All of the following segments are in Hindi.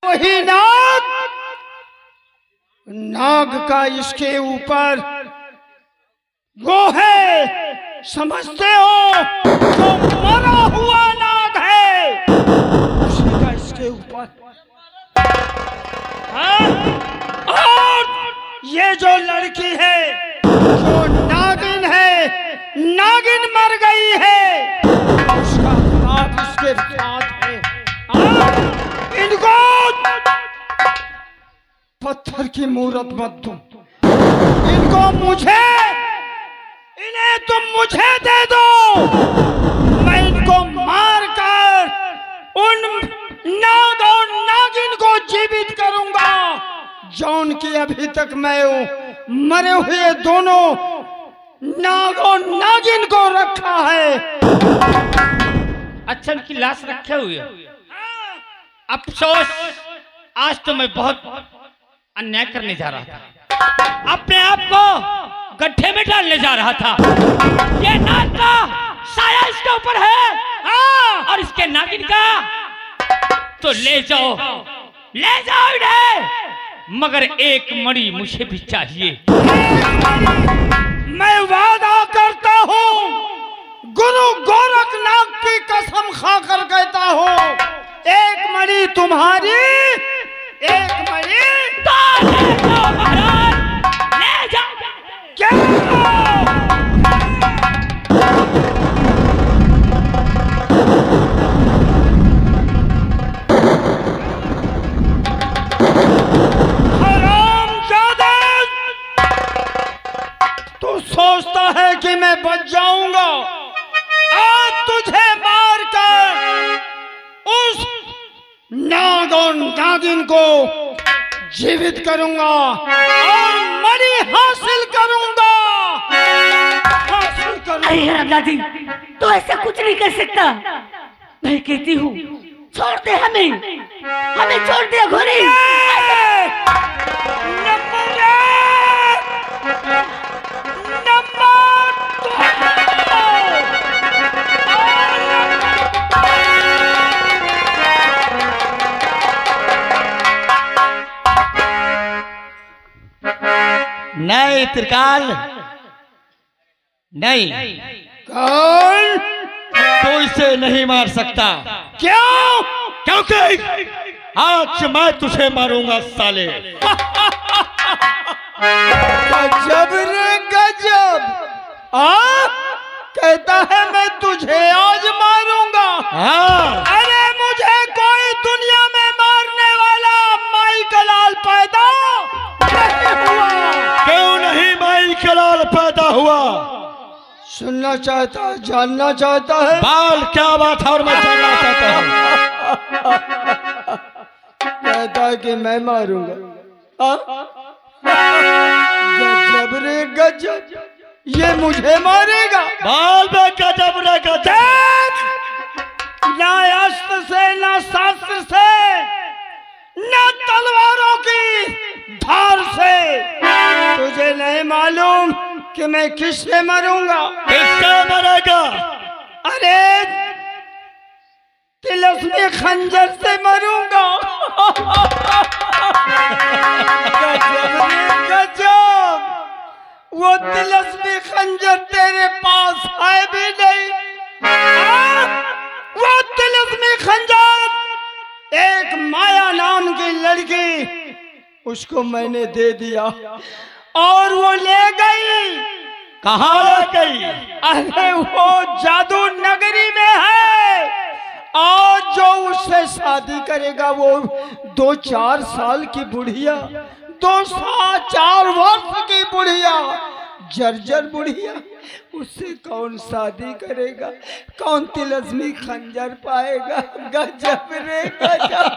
वही नाग, नाग का इसके ऊपर वो है, समझते हो? जो मरा हुआ नाग है उसी का इसके ऊपर। और ये जो लड़की है जो नागिन है, नागिन मर गई है, उसका नाग इसके साथ है। इनको पत्थर की मूरत मत दो, इनको मुझे, इन्हें तुम मुझे दे दो। मैं इनको मारकर उन नाग और नागिन को जीवित करूंगा, जौन की अभी तक मैं मरे हुए दोनों नाग और नागिन को रखा है। अच्छा, उनकी लाश रखे हुए। अफसोस, आज तो मैं बहुत अन्याय करने जा रहा था, अपने आप को गड्ढे में डालने जा रहा था। ये नाग का साया इसके ऊपर है और इसके नागिन का तो ले जाओ इन्हें, मगर एक मणि मुझे भी चाहिए। मैं वादा करता हूँ, गुरु गोरखनाथ की कसम खाकर कहता हूँ, एक मणि तुम्हारी, एक मणि महाराज, ले जाओ। क्या हरामजादा, तू सोचता है कि मैं बच जाऊंगा? आज तुझे मारकर उस नाग और नागिन को जीवित करूंगा और मणि हासिल करूंगा। अरे हरामजादी, तू ऐसा कुछ नहीं कर सकता। मैं कहती हूँ छोड़ दे हमें छोड़ दे घोड़ी। नहीं त्रिकाल, नहीं, कौन? तू इसे नहीं मार सकता। क्यों? क्योंकि आज मैं तुझे मारूंगा साले। गजब रे गजब, कहता है मैं तुझे आज मारूंगा। अरे मुझे कोई दुनिया में मारने वाला माई का लाल पैदा नहीं हुआ। क्यों नहीं माई का लाल पैदा हुआ? सुनना चाहता है, जानना चाहता है? बाल क्या बात है और मैं जानना चाहता हूँ। कहता है कि मैं मारूंगा। गजब रे गजब, ये मुझे मारेगा। बाल में गजब रे गजब। ना अस्त्र से, ना शास्त्र से, ना तलवारों की धार से। तुझे नहीं मालूम कि मैं किससे मरूंगा? किससे मरेगा? अरे तिलस्मी खंजर से मरूंगा। गजब रे गजब, वो तिलस्मी खंजर तेरे पास है भी नहीं। वो तिलस्मी खंजर एक माया नाम की लड़की, उसको मैंने दे दिया और वो ले गई। कहाँ ले गई? अरे वो जादू नगरी में है, और जो उससे शादी करेगा वो 2-4 साल की बुढ़िया, 2-4 वर्ष की बुढ़िया, जर्जर बुढ़िया, उससे कौन शादी करेगा? कौन तिलस्मी खंजर पाएगा? गजब रे गजब।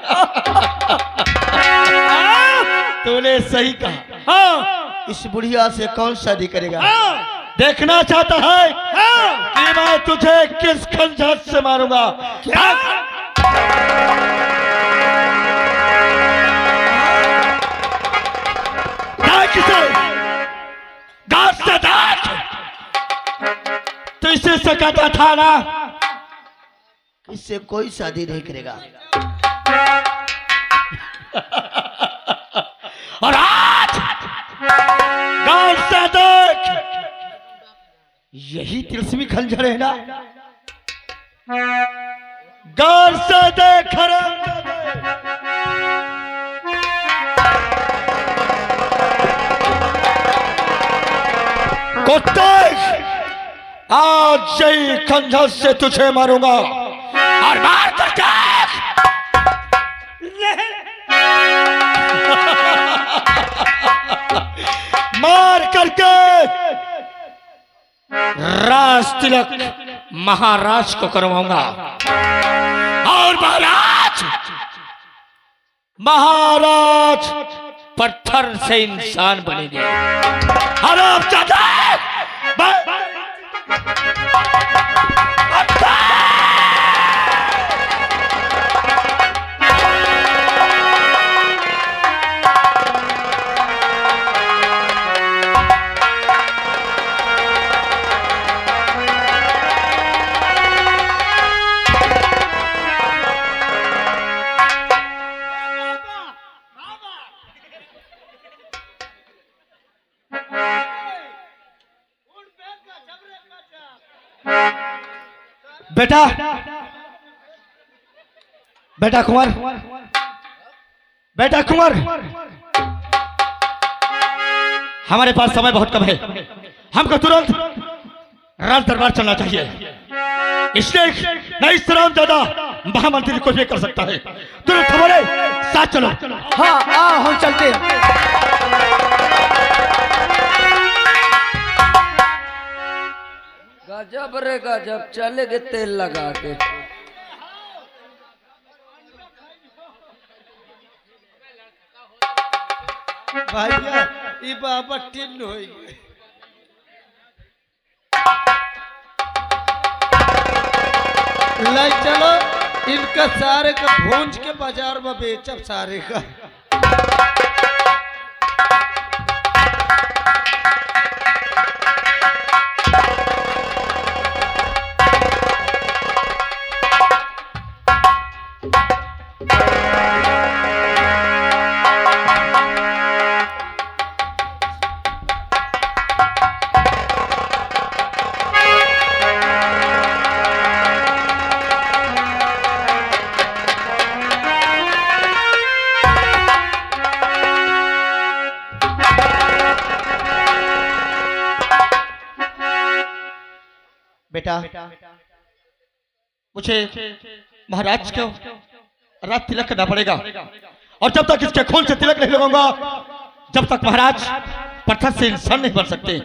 तूने सही कहा। हाँ, इस बुढ़िया से कौन शादी करेगा? हाँ, देखना चाहता है हाँ। कि मैं तुझे किस खंजर से मारूंगा? क्या? तो इससे सकता था ना, इससे कोई शादी नहीं करेगा। यही तिलस्मी खंजर है ना? गौर से देख कुत्ते, आज यही खंजर से तुझे मारूंगा और मार करके मार करके राज तिलक महाराज को करवाऊंगा और महाराज पत्थर से इंसान बनेंगे। और अब बेटा बेटा कुंवर, बेटा कुंवर, हमारे पास समय बहुत कम है। हमको तुरंत राज दरबार चलना चाहिए। इसलिए नहीं सलाम ज्यादा महामंत्री को भी कर सकता है। तुरंत हमारे साथ चलो। हाँ हम चलते हैं। गजब रे गजब, चलेगे तेल लगा के। भैया ये बाबा टिन होई लाई चलो, इनका सारे का भूंज के बाजार में बेचब सारे का। बेटा मुझे महाराज को राज तिलक करना पड़ेगा और जब तक इसके खून से तिलक नहीं लगाऊंगा जब तक महाराज पत्थर से इंसान नहीं बन सकते।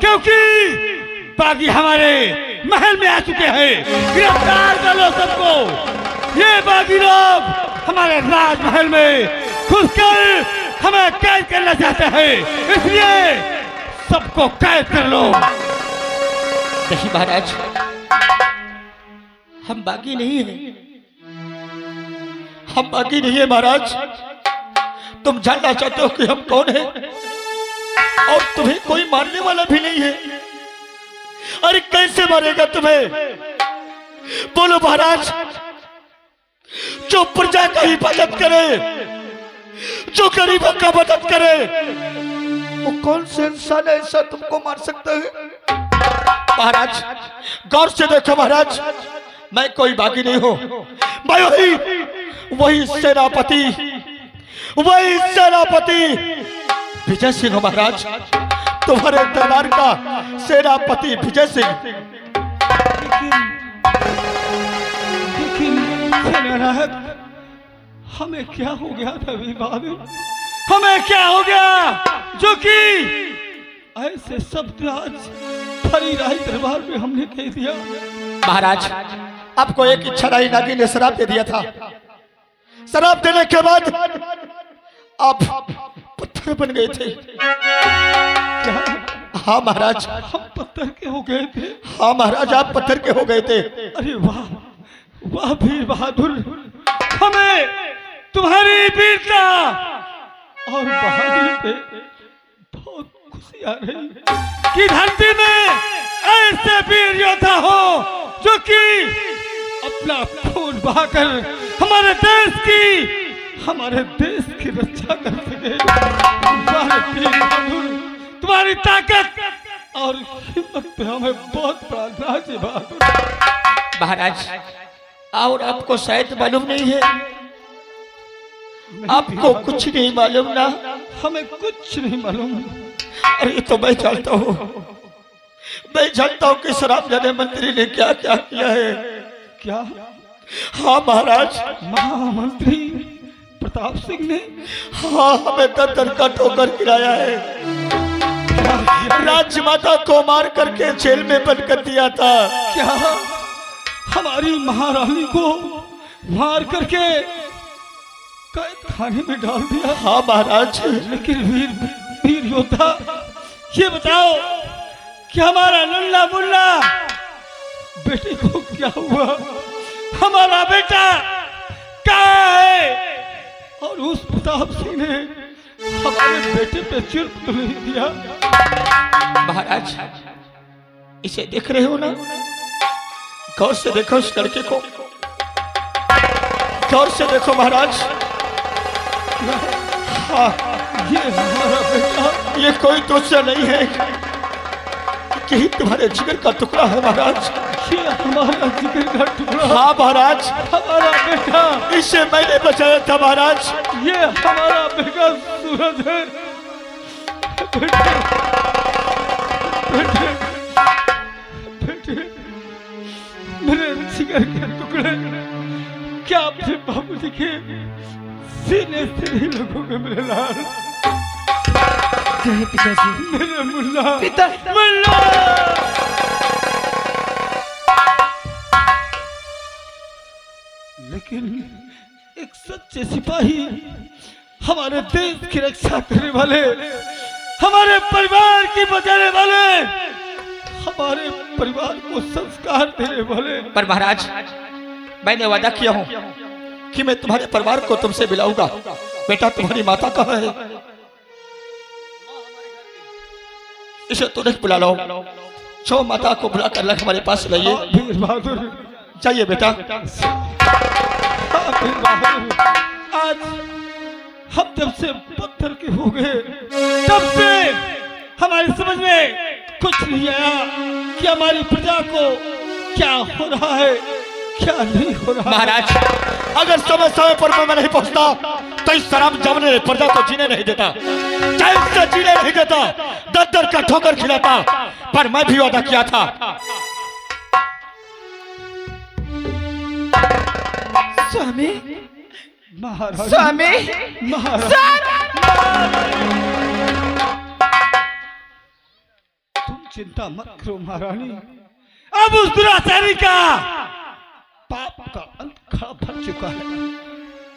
क्योंकि बागी हमारे महल में आ चुके हैं। गिरफ्तार कर लो सबको। ये बागी लोग हमारे राजमहल में घुसकर हमें कैद करना चाहते हैं, इसलिए सबको कैद कर लो। नहीं महाराज, हम बागी नहीं हैं, हम बागी नहीं है महाराज। तुम जानना चाहते हो कि हम कौन हैं और तुम्हें कोई मारने वाला भी नहीं है। अरे कैसे मारेगा तुम्हें? बोलो महाराज। जो प्रजा का हिफाजत करे, जो गरीबों का मदद करे, वो कौन से इंसान ऐसा तुमको मार सकता है? महाराज गौर से देखो महाराज, मैं कोई बागी नहीं हूं। मैं वही सेनापति विजय सिंह महाराज, तुम्हारे दरबार का सेनापति विजय सिंह। लेकिन सेनानायक, हमें क्या हो गया था बहादुर? हमें क्या हो गया जो कि ऐसे शब्द आज फरीराही दरबार में हमने कह दिया? महाराज आपको एक इच्छा राही नागी ने शराब दे दिया था। शराब देने के बाद आप पत्थर बन गए थे। हाँ महाराज, हम पत्थर के हो गए थे। हाँ महाराज, आप पत्थर के हो गए थे। अरे वाह वाह वीर बहादुर, हमें तुम्हारी वीरता और बहादुरी पे बहुत खुशी आ रही कि धरती में ऐसे वीर योद्धा हो जो कि अपना खून बहाकर हमारे देश की रक्षा कर सके। तुम्हारी ताकत और हिम्मत पे हमें बहुत बड़ा नाज है बहादुर। महाराज और आपको शायद मालूम नहीं है, आपको कुछ नहीं मालूम ना? हमें कुछ नहीं मालूम। अरे तो मैं जानता हूँ कि शराब जाने मंत्री ने क्या क्या किया है। क्या? हाँ महाराज, महामंत्री प्रताप सिंह ने हाँ हमें दर का ठोकर गिराया है। राजमाता को मार करके जेल में बंद कर दिया था। क्या? हमारी महारानी को मार करके कैद खाने में डाल दिया? हाँ महाराज। लेकिन वीर योद्धा, ये बताओ कि हमारा नन्ना मुन्ना बेटे को क्या हुआ? हमारा बेटा कहाँ है? और उस प्रताप सिंह ने हमारे बेटे पे जुर्म तो नहीं दिया? महाराज इसे देख रहे हो ना, गौर से देखो इस लड़के को, गौर से देखो महाराज। हाँ, ये हमारा बेटा, ये कोई दूसरा नहीं है, यही तुम्हारे जिगर का टुकड़ा है महाराज। ये हमारा जिगर का टुकड़ा। हाँ महाराज, हमारा बेटा, इसे मैंने बचाया था महाराज। ये हमारा बेटा सूरज है। बेटे, बेटे, बेटे, मेरे जिगर के टुकड़े, क्या आपसे बाबूजी के सीने से नहीं लगोगे मेरे लाल? पिताजी, मेरे मुल्ला, पिता, मुल्ला। लेकिन एक सच्चे सिपाही, हमारे देश की रक्षा करने वाले, हमारे परिवार की बचाने वाले, हमारे परिवार को संस्कार देने वाले। पर महाराज मैंने वादा किया हूँ कि मैं तुम्हारे परिवार को तुमसे मिलाऊंगा। बेटा तुम्हारी माता कहाँ है? इसे तुरंत बुला लो। जो माता को बुला कर लग हमारे पास लाइए। वीर बहादुर, चाहिए बेटा। वीर बहादुर, आज हम जब से पत्थर के हो गए, तब से हमारी समझ में कुछ नहीं आया कि हमारी प्रजा को क्या हो रहा है, क्या नहीं हो रहा। महाराज अगर समय समय पर मैं नहीं पहुंचता तो इस शराब जमने प्रजा को जीने नहीं देता, चैन से जीने नहीं देता, दर का ठोकर खिलाता। पर मैं भी वादा किया था। स्वामी, महाराज, स्वामी, महाराज, तुम चिंता मत करो महारानी। अब उस दुराचारी का पाप का अंत खड़ा भर चुका है।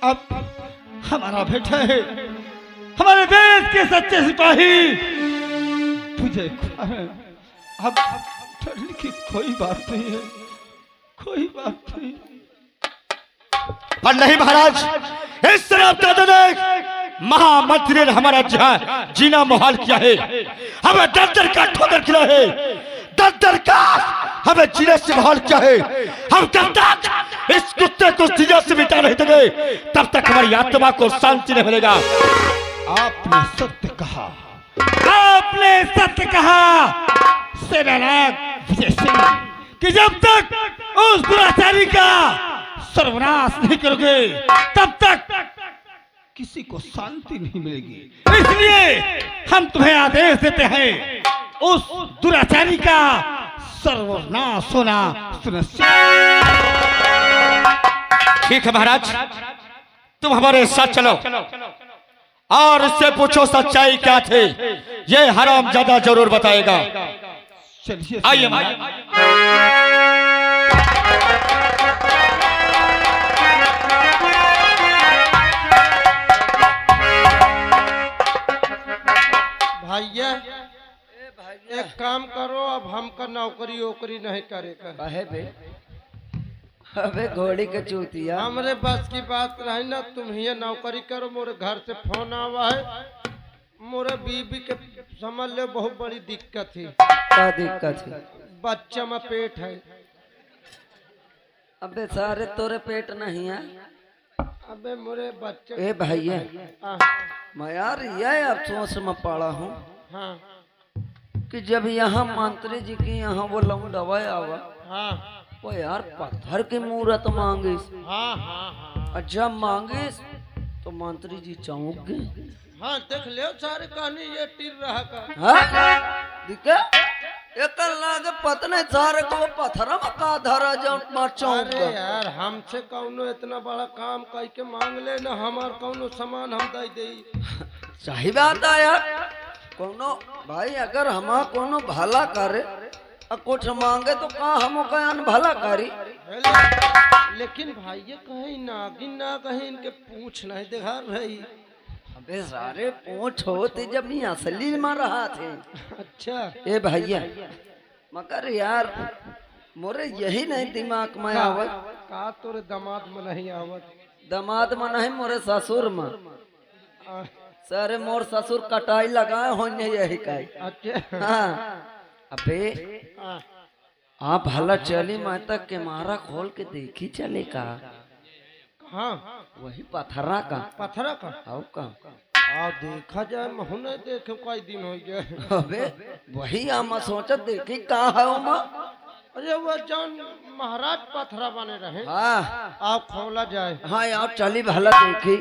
अब हमारा बेटा है, हमारे देश के सच्चे सिपाही विजय कुमार है। अब डरने की कोई बात नहीं है, कोई बात नहीं। पर नहीं महाराज, इस शराब दादा ने महामंत्री ने हमारा जहां जीना मुहाल किया है, हमें दर का ठोकर खिला है, दर का हमें जीने से मुहाल किया है। हम जब तक इस कुत्ते को जीने से मिटा नहीं देंगे तब तक हमारी आत्मा को शांति नहीं मिलेगा। आपने सत्य कहा, आपने सत्य कहा सेनानायक विजय सिंह, कि जब तक उस दुराचारी का सर्वनाश नहीं करोगे तब तक किसी को शांति नहीं मिलेगी। इसलिए हम तुम्हें आदेश देते हैं, उस दुराचारी का सर्वनाश होना सुनिश्चित। ठीक है महाराज, तुम हमारे साथ चलो और इससे पूछो सच्चाई क्या थी। ये हरामजादा जरूर बताएगा। चलिए आइए भैया, एक काम करो, अब हमका नौकरी वोकरी नहीं करेगा। काहे बे? अबे घोड़ी के चूतिया, हमरे बस की बात रही ना, तुम ही नौकरी करो। मोरे घर से फोन आवा है, मोरे बीबी के समझ ले बहुत बड़ी दिक्कत है। क्या दिक्कत है? बच्चा में पेट है। अबे सारे तोरे पेट नहीं है। अबे मोरे बच्चे ए भैया, हाँ मैं यार ये अफसोस में पड़ा हूँ हाँ कि जब यहाँ मंत्री जी की यहाँ वो लौंडवा आवा, हाँ वो यार पत्थर की मूर्त मांगिस, हाँ हाँ हाँ और जब मांगिस तो मंत्री जी चौंक गए। हाँ देख ले सारे कहानी ये टिर रहा का। हाँ दिखे एक लागे पतने सारे को पत्थर में का धरा जो चौंक अरे गए। यार हमसे कौनो इतना बड़ा काम कह के मांग ले ना, हमार कौनो सामान हम दे दे। सही बात है यार। कोनो भाई अगर हम कोनो भला करे और कुछ मांगे तो का हम कहीं भला करी। लेकिन भाई ये कहीं नागिन ना कहीं इनके पूछ नहीं दिखा रही। अबे सारे पूछ होते जब ये असली में रहा थे। अच्छा ए भैया मगर यार मोरे यही नहीं दिमाग में आवत। का तोरे दामाद में नहीं आवत? दामाद में नहीं मोरे ससुर में। आ, सारे मोर ससुर कटाई लगाए होने यही कही। अच्छा हाँ अबे आ, आप भला चली मैं तक के मारा खोल के देखी चले का। हाँ वही पत्थरा का पत्थरा का आओ का। आ देखा जाए महु नहीं देखे कई दिन हो गए। अबे वही हम सोचत देखी का है उमा। अरे वो जौन महाराज पत्थरा बने रहे। हाँ आप खोला जाए। हाँ यार चली भला देखी।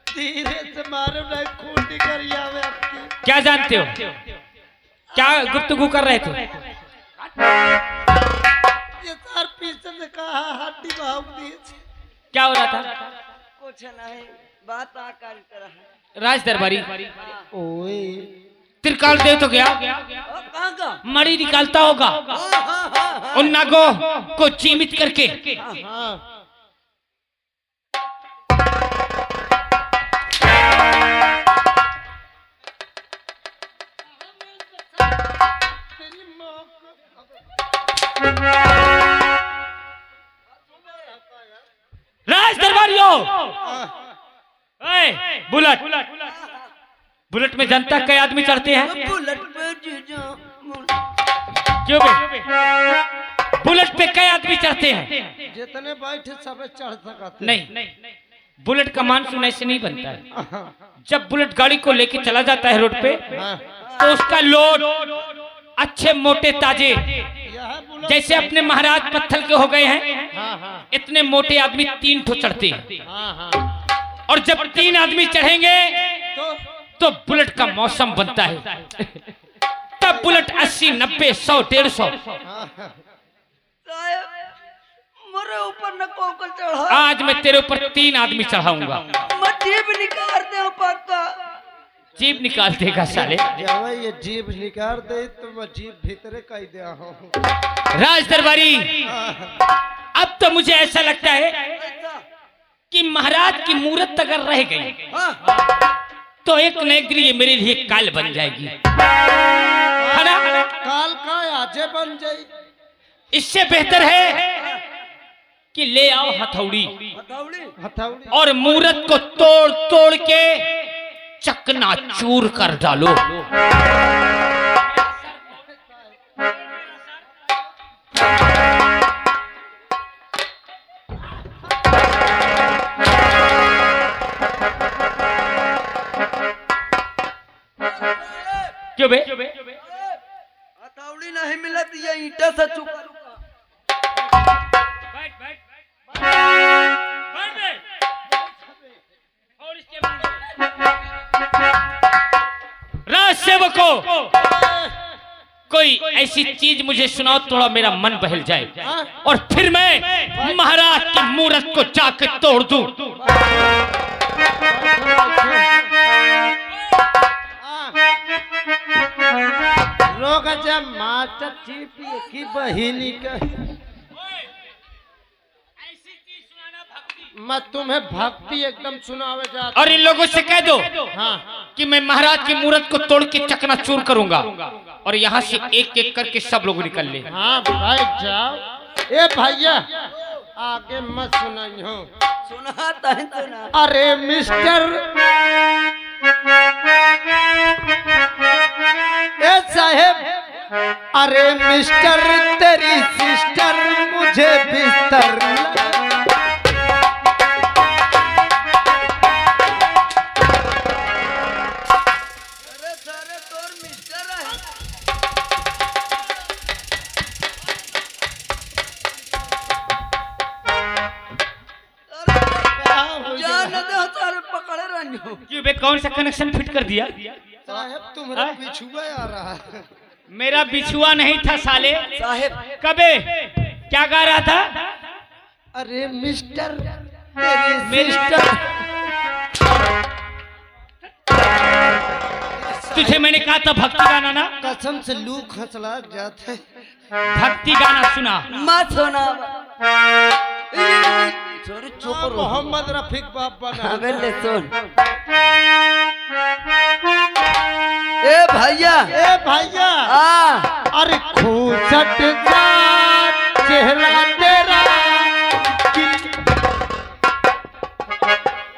धीरे से मारो नहीं खून निकल आवे आपकी। क्या जानते हो? क्या गुफ्तगू कर रहे थे? ये सार पीछे से कहा हड्डी भाग दी। क्या हो रहा था? कुछ नहीं बात आकर तरह। राज दरबारी ओए त्रिकाल देव तो गया, कहाँ का? मणि निकालता होगा उन नागों को जीवित करके। हाँ राज दरबारियों, बुलेट बुलेट में जनता कई आदमी चढ़ते हैं। बुलेट पे जीजा क्यों बे? बुलेट पे कई आदमी चढ़ते हैं। जितने बैठे सब चढ़ सकते। नहीं, बुलेट का मानसून ऐसे नहीं बनता है। जब बुलेट गाड़ी को लेके चला जाता है रोड पे हाँ तो उसका लोड अच्छे मोटे ताजे, यह बुला। जैसे अपने महाराज पत्थर के हो गए हैं, हाँ हाँ इतने मोटे आदमी 3 ठो चढ़ते हैं। हाँ हाँ और जब 3 आदमी चढ़ेंगे तो तो बुलेट का मौसम बनता है। तब बुलेट 80, 90, 100, 150। हाँ हाँ साहब मेरे ऊपर न कोकल चढ़ा। आज मैं तेरे ऊपर 3 आदमी चढ़ाऊंगा। मैं जीभ निकाल दे पक्का। जीप निकाल देगा साले। जब ये जीभ निकाल दे तो मैं जीभ भीतरे कह दिया हूँ। राज दरबारी अब तो मुझे ऐसा लगता है कि महाराज की मूर्त अगर रह गई तो एक न एक दिन ये मेरे लिए काल बन जाएगी, है ना? काल का आजे बन जाई। इससे बेहतर है कि ले आओ हथौड़ी हथौड़ी और मूर्त को तोड़ तोड़ के चकना चूर कर डालो। क्यों बे? हथौड़ी नहीं मिलत ये ईंटा से चुका। राज सेवकों, कोई ऐसी चीज मुझे सुनाओ थोड़ा मेरा मन बहल जाए और फिर मैं महाराज की मूर्त को जाकर तोड़ दूं। लोग जब माता चीपी की बहिनी का मैं तुम्हें भक्ति एकदम सुनावे जा। और इन लोगों से कह दो हाँ कि मैं महाराज की मूर्त को तोड़ के चकनाचूर करूंगा और यहाँ से एक एक करके सब लोग निकल ले। हाँ भाई जाओ। ए भैया आगे मत सुनाइयो। सुनाता है सुना। अरे मिस्टर ए साहेब, अरे मिस्टर तेरी सिस्टर मुझे बिस्तर सारे तोर मिस्टर है। जान दो सारे पकड़े रहो। क्यों बे, कौन सा कनेक्शन फिट कर दिया? साहेब तुम्हारा बिछुआ आ रहा है। मेरा बिछुआ नहीं था साले। साहेब कबे क्या गा रहा था? अरे मिस्टर तेरी मिस्टर, तुझे मैंने कहा था भक्ति गाना ना। कसम से लू खसला जाते। भक्ति गाना सुना। मत सुना। सॉरी चुप रहो। मोहम्मद रफीक बाप बना। अबे ले सुन। ए भैया, ए भैया, अरे खूसट सा चेहरा तेरा।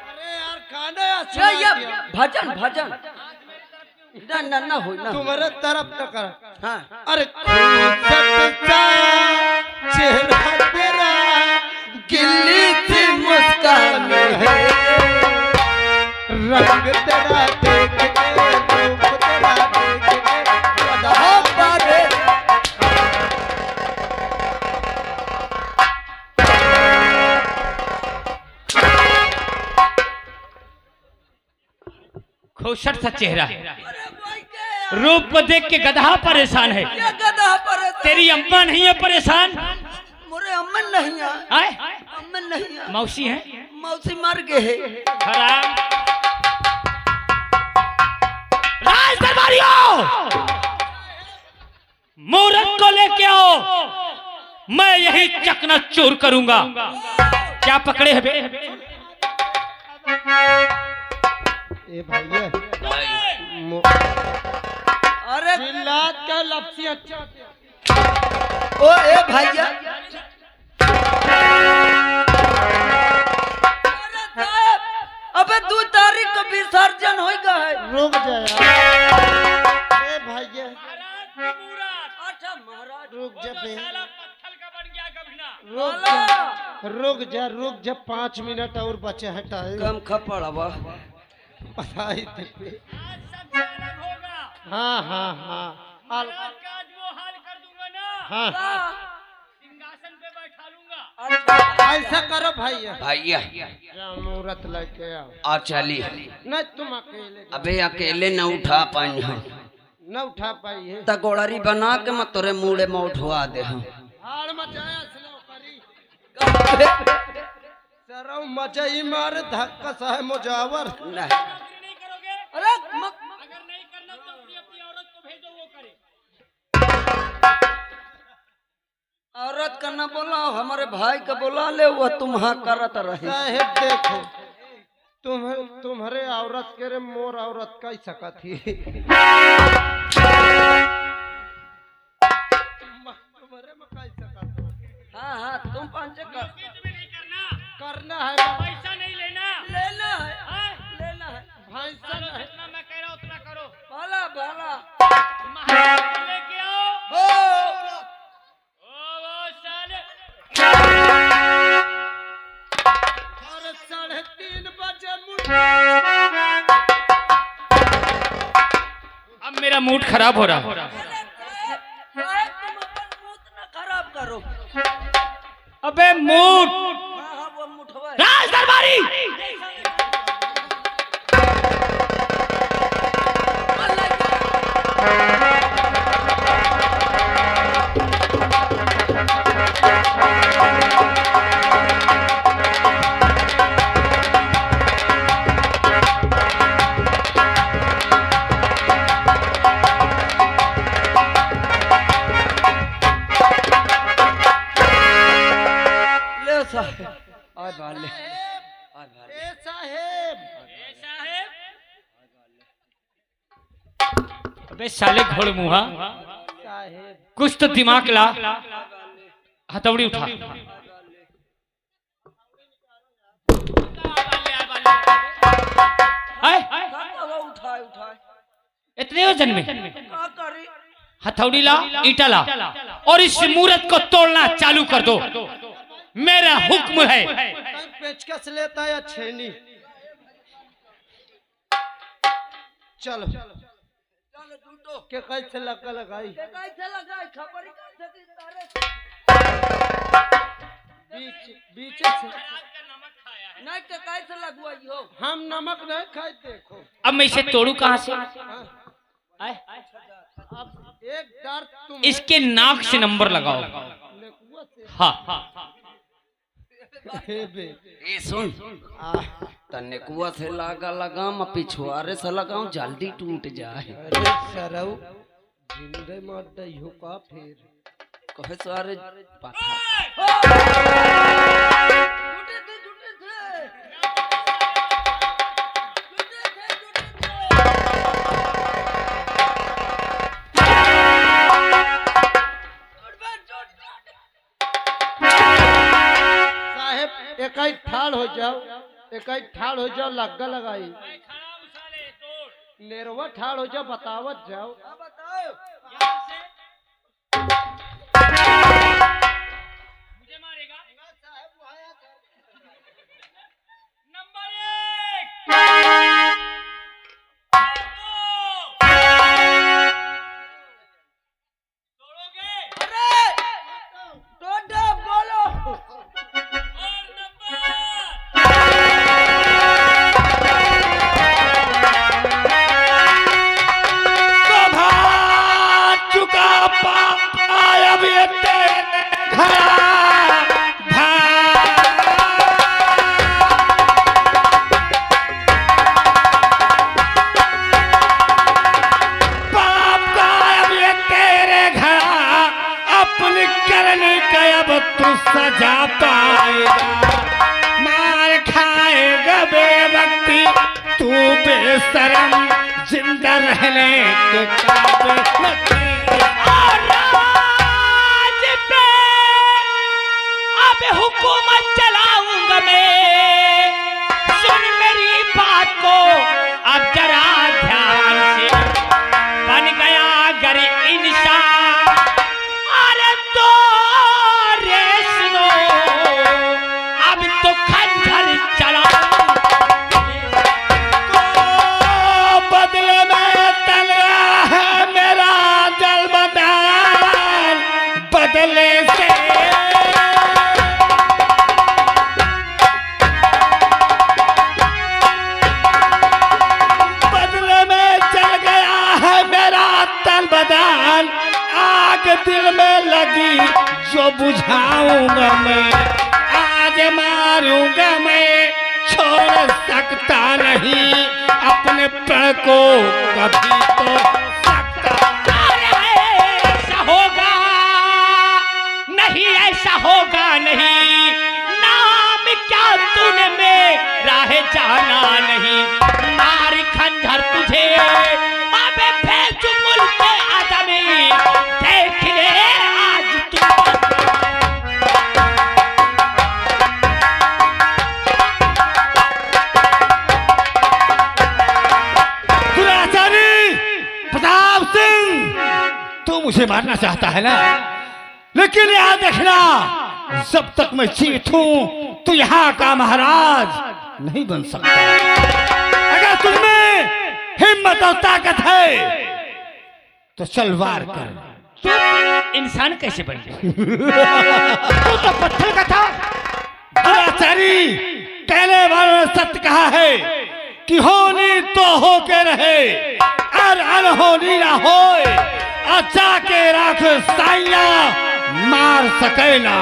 अरे यार गाना अच्छा ये भजन भजन ना ना हो ना। तुम्हारे तरफ न कर। हाँ। अरे खूसट सा चेहरा तेरा, गिल्ली सी मुस्कान है, रंग तेरा देख के, रूप तेरा देख के, हाँ बाबे। खूबसूरत सा चेहरा, रूप को देख के गधा परेशान है। क्या गधा पर तेरी अम्मा नहीं है परेशान? मोरे अम्मन नहीं है। आए? अम्मन नहीं है। मौसी है? मौसी मर गए है। खराब। राज दरबारियों, मूर्त को लेके आओ, मैं यही चकनाचूर करूंगा। क्या पकड़े है बे? ए भैया, अरे चिल्लात का लपसी अच्छा। ओ ए भैया, अबे 2 तारीख को विसर्जन होगा है। रुक जा यार। ए भैया अच्छा महाराज रुक जा बे। रुक जा। रुक जा 5 मिनट और बचे हैं टाइम। कम खपड़ अब पढ़ाई पे। हाँ हाँ हाँ हाँ सिंहासन पे बैठा लूंगा। ऐसा करो भैया। भैया मुहूर्त लेके आओ। आ चली। नहीं तुम अकेले अबे अकेले न उठा पाई हम। न उठा पाई है। तगोड़ारी बना के मैं तोरे मुड़े में उठवा दे हम। हाड़ मचाया करी सरौ मचाई मार धक्का साहे मुजावर। नहीं। अरे अगर नहीं करना तो अपनी औरत को भेजो, वो करे। औरत का न बोला, हमारे भाई का बोला ले, वो तुम्हां करत रहे। साहेब देखो, तुम्हारे औरत के रे मोर औरत कई सका थी। तुम्हारे में कई सका थी। हाँ हाँ तुम पांच करना है। पैसा नहीं लेना, लेना है। हाँ? लेना है। भैंसा नहीं। जितना मैं कह रहा हूँ उतना करो। भला भला महाराज को लेके आओ। हो। वो साले। और 3:30 बजे अब मेरा मूड खराब हो रहा। तुम अपन मूड न खराब करो। अबे मूड। हाँ हाँ वो मुठवा है। राज दरबारी, ले साहब आय बाले। ए साहेब, अबे साले घोड़ मुहा, साहेब कुछ तो दिमाग ला। हथौड़ी उठा। उठाए उठाए इतने वजन में का करी हथौड़ी ला, ईटा ला और इस मूर्त को तोड़ना चालू कर दो। मेरा हुक्म है। पेचकस लेता है या छेनी? चलो चल झूठो के कैसे लगा लगाई के कैसे लगाए खबरी कैसे की तारे बीच बीच से नहीं के कैसे लगवाई हो हम नमक नहीं खाए। देखो अब मैं इसे तोड़ू कहां से? हाँ, अब एक डर तुम इसके नाक से नंबर लगाओ। नेकुआ से हाँ, हेबे ए सुन तन्ने कुआ से लगाम पिछुआरे से लगाऊं जल्दी टूट जाए। अरे सरऊ जिंदे मत दइयो का फिर कहे सारे पाथा साहेब एकाई ठाड़ हो जाओ, एकाई ठाड़ हो जाओ, लग्गा लगाई नेरवा ठाड़ हो जाओ, बतावत जाओ। मुझे मारेगा नंबर 1 तोड़ोगे टोटा बोलो और नंबर तो भाग चुका पाप आया भी तेरे घर पाप का अब ये तेरे घर अपने करने का अब तू सजा पाएगा। मार खाएगा बेवक्ती तू बेशरम जिंदा रहने के काबिल नहीं। और राज पे अब हुकूमत चलाऊंगा मैं। सुन मेरी बात को अब जरा ध्यान से। बन गया अगर इंसान अरे तो रे सुनो अब तो खंजर चलाऊं। तो बदले में तलवार है मेरा जलबदान बदले से बदले में चल गया है मेरा तलबदान। आग दिल में लगी जो बुझाऊंगा मैं। आज मारूंगा मैं छोड़ सकता नहीं अपने प्राण को कभी तो सकता। अरे ऐसा होगा नहीं, ऐसा होगा नहीं। नाम क्या तूने मेरा है जाना नहीं। मारी खंजर तुझे अबे भेज मुल्क आदमी देख ले आज तू। दुराचारी प्रताप सिंह तू मुझे मारना चाहता है ना, लेकिन याद रखना जब तक मैं जीवित हूं तो यहाँ का महाराज नहीं बन सकता। अगर तुझमें हिम्मत और ताकत है तो चल वार कर। तू इंसान कैसे बन गया? तू तो पत्थर का था। दुराचारी कहने वालों ने सत्य कहा है कि होनी तो होके रहे और अनहोनी ना होए। अच्छा के राख साइया मार सके ना।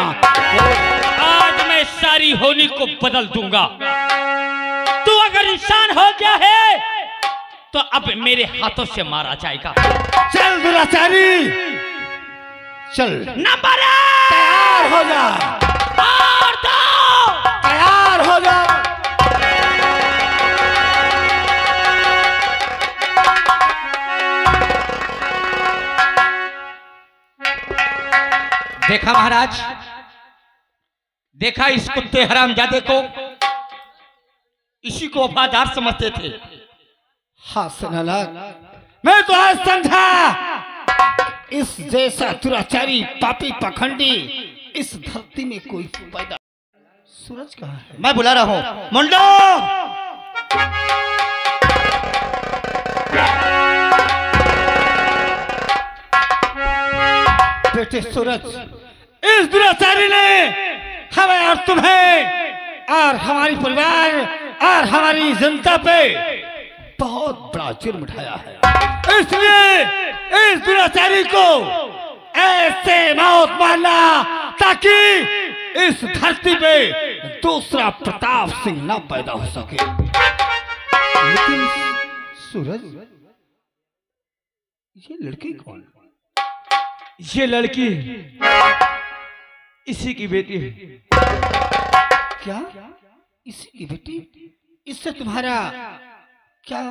आज मैं सारी होनी को बदल दूंगा। तू अगर इंसान हो गया है तो अब मेरे हाथों से मारा जाएगा। चल दुराचारी चल। नंबर 1 तैयार हो जा, और 2 तैयार हो जा। देखा महाराज, देखा इस कुत्ते हरामजादे को, इसी को वफादार समझते थे। हाँ सनालक, मैं तो आज समझा इस जैसा दुराचारी पापी पखंडी इस धरती में कोई पैदा। सूरज कहाँ है? मैं बुला रहा हूं। मुंडो, बेटे सूरज, इस दुराचारी ने हमें और तुम्हें और हमारी परिवार और हमारी जनता पे बहुत बड़ा जुर्म उठाया है। इसलिए इस दुराचारी को ऐसे मौत मारना ताकि इस धरती पे दूसरा प्रताप सिंह ना पैदा हो सके। लेकिन सूरज, ये लड़की कौन? ये लड़की इसी की बेटी है। क्या इसी की बेटी? इससे तुम्हारा क्या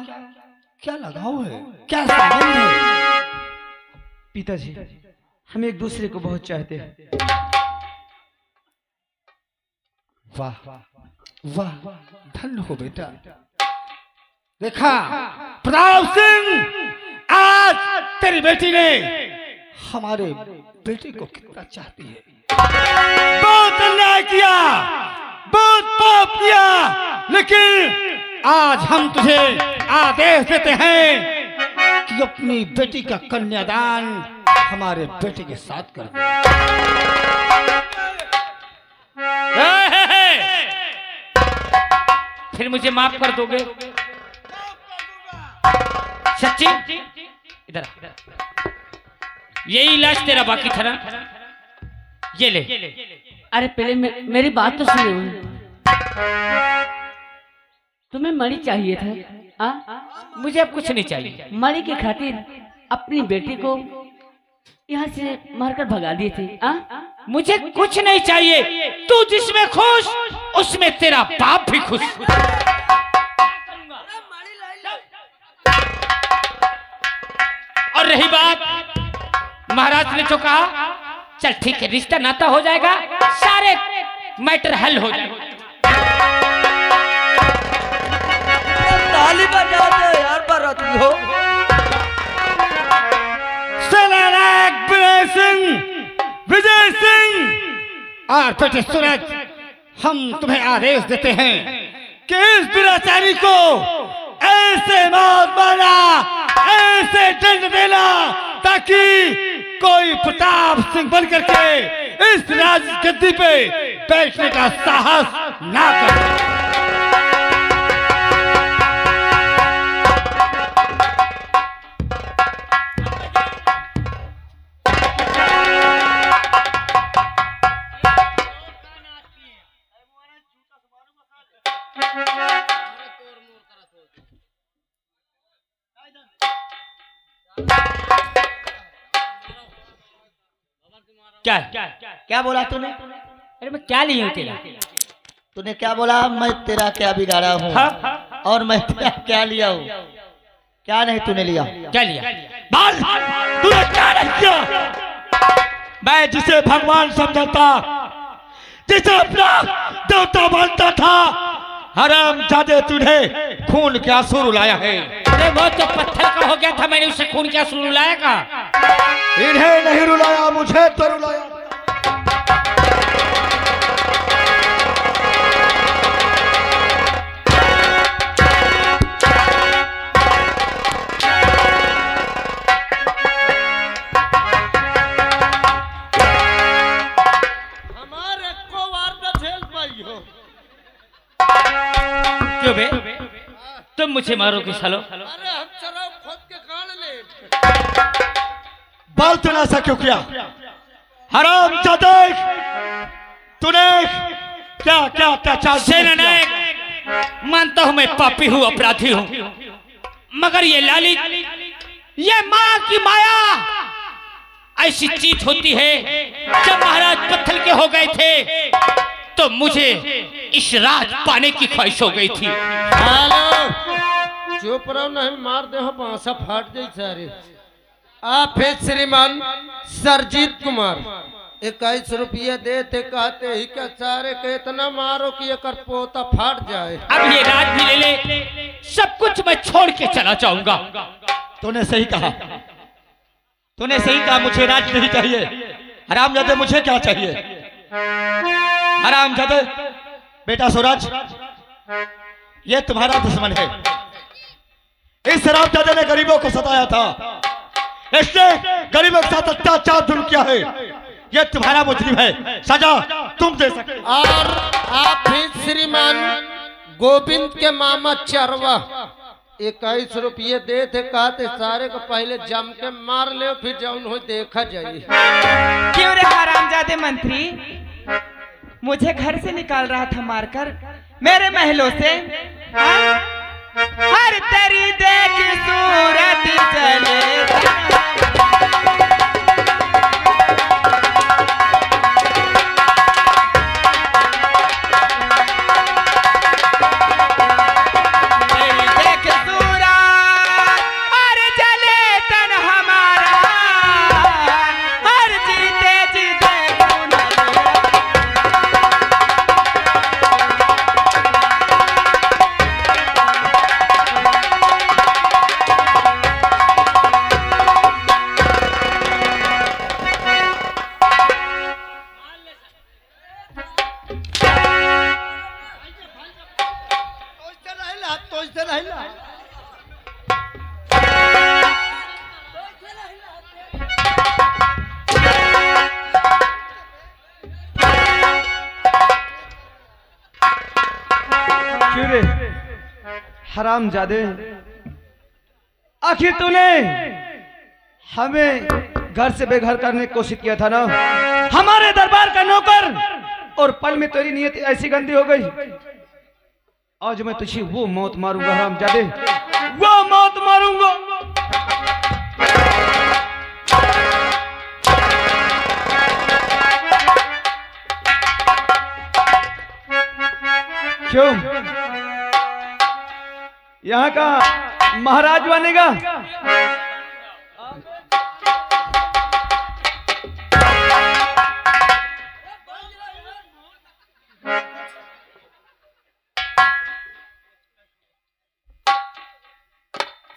क्या लगाव है, क्या संबंध है? पिताजी, हम एक दूसरे को बहुत चाहते हैं। वाह वाह, धन्य हो बेटा। देखा प्रताप सिंह, आज तेरी बेटी ने हमारे बेटे को कितना चाहती है। बहुत अन्याय किया, बहुत पाप किया, लेकिन आज हम तुझे आदेश देते हैं कि अपनी बेटी का कन्यादान हमारे बेटे के साथ कर दे। फिर मुझे माफ कर दोगे? सच्ची? इधर यही इलाज तेरा बाकी था ना, ये ले। अरे पहले मेरी बात तो सुनो। तुम्हें मणि चाहिए था? मुझे अब कुछ नहीं चाहिए। मणि की खातिर अपनी बेटी को यहाँ से मारकर भगा दिए थे। मुझे कुछ नहीं चाहिए। तू जिसमें खुश उसमें तेरा बाप भी खुश। और रही बात महाराज ने जो कहा, चल ठीक है, रिश्ता नाता हो जाएगा, सारे मैटर हल हो जाएगा। ताली बजा दो यार, बराती हो। सेनानायक विजय सिंह, विजय सिंह और बेटे सूरज, हम तुम्हें आदेश देते हैं कि इस दुराचारी को ऐसे मौत मारना, ऐसे दंड देना ताकि कोई प्रताप सिंह बन करके इस राज गद्दी पे बैठने का साहस ना करे। क्या क्या बोला तूने? अरे मैं क्या ली हूँ तेरा? तूने क्या बोला? मैं तेरा क्या बिगाड़ा हूँ? हाँ? और मैं तेरा क्या लिया हूँ? क्या नहीं तूने लिया? क्या लिया? बाल तूने क्या नहीं किया? मैं जिसे भगवान समझता, जिसे अपना देवता मानता था, हरामजादे तूने खून के आंसू रुलाया है। अरे वो तो पत्थर का हो गया था, मैंने उसे खून के आंसू रुलाया का? इन्हें नहीं रुलाया, मुझे तो रुलाया। हमारे को वार न झेल पाई हो। क्यों बे? तुम मुझे मारोगे सालो? अरे हम शराब खोद के कान ले। बाल तनाशा क्यों किया? हरामजादे, तूने क्या क्या अत्याचार? सेनानायक, मानता हूं मैं पापी हूं, अपराधी हूं, मगर ये लाली, ये माया की माया ऐसी चीज होती है। जब महाराज पत्थर के हो गए थे तो मुझे इस राज पाने की ख्वाहिश हो गई थी। चुप रहो, नहीं मार दे हो, बांसा फाट जाए सारे। आप है श्रीमान सरजीत कुमार, 21 रुपये देते कहते ही क्या सारे के इतना मारो कि ये कर पोता फाट जाए। अब ये राज भी ले ले, सब कुछ मैं छोड़ के चला जाऊंगा। तूने सही कहा, तूने सही कहा, मुझे राज नहीं चाहिए। हरामजादे मुझे क्या चाहिए? हरामजादे, बेटा सूरज, ये तुम्हारा दुश्मन है। इस हरामजादे ने गरीबों को सताया था, इसने गरीबों के साथ अत्याचार जुल्म किया है। ये तुम्हारा मुजरिम है, सजा तुम दे सकते। और आप ही श्रीमान गोविंद के मामा चरवा 21 रुपये देते कहते सारे को पहले जम के मार ले, फिर जौन हो देखा जाए। क्यों रे हरामजादे मंत्री, मुझे घर से निकाल रहा था मारकर मेरे महलों से। हाँ? हर तेरी देख सूरत चले हरामजादे, आखिर तूने हमें घर से बेघर करने की कोशिश किया था ना, हमारे दरबार का नौकर, और पल में तेरी नीयत ऐसी गंदी हो गई। आज मैं तुझे वो मौत मारूंगा हरामजादे, वो मौत मारूंगा। क्यों यहाँ का महाराज बनेगा?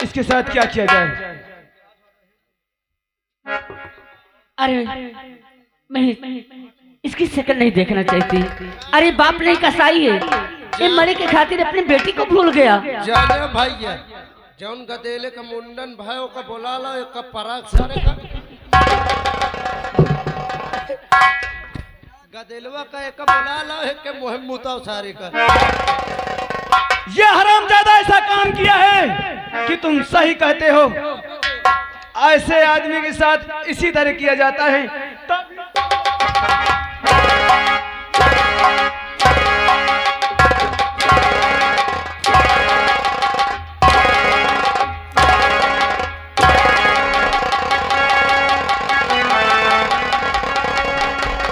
इसके साथ क्या किया जाए? अरे मैं इसकी शक्ल नहीं देखना चाहती। अरे बाप नहीं कसाई है, ये मरे के खातिर अपनी बेटी को भूल गया। जाने भैया जौन गदेले का मुंडन भाई का बोला ला, एक का पराग सारे का गदेलवा का एक का बोला ला, एक के मुहिम मुताव सारे का। ये हरामजादा ऐसा काम किया है कि तुम सही कहते हो। ऐसे आदमी के साथ इसी तरह किया जाता है।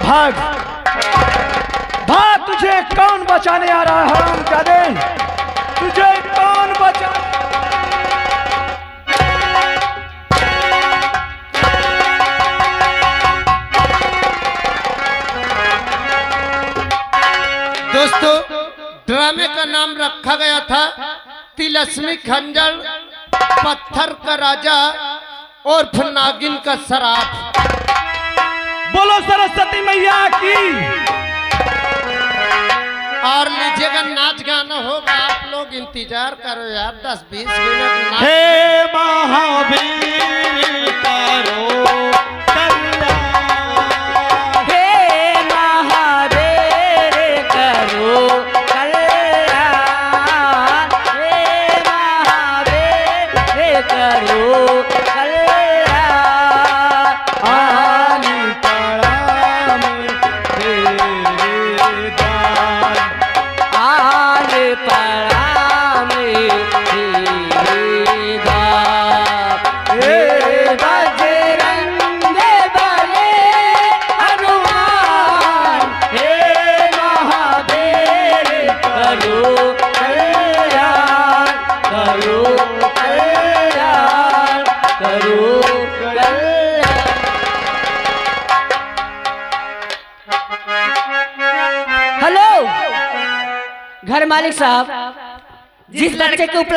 भाग भाग, तुझे कौन बचाने आ रहा है हरामजादे? तुझे कौन बचा? दोस्तों, ड्रामे का नाम रखा गया था तिलस्मी खंजर, पत्थर का राजा और फिर नागिन का शराब। बोलो सरस्वती मैया की। और लीजिएगा नाच गाना होगा, आप लोग इंतजार करो यार 10-20 मिनट। हे महावीर करो कल्याण, हे महादेव करो कल्याण, हे महादेव करो कल्याण। आनी पड़ा में तेरे दान, आज पड़ा में तेरे दान। हे बजरंग बले हनुमान, हे महादेव करो कल्याण, करो कल्याण, करो कल्याण। घर मालिक साहब जिस लड़के के उपलब्ध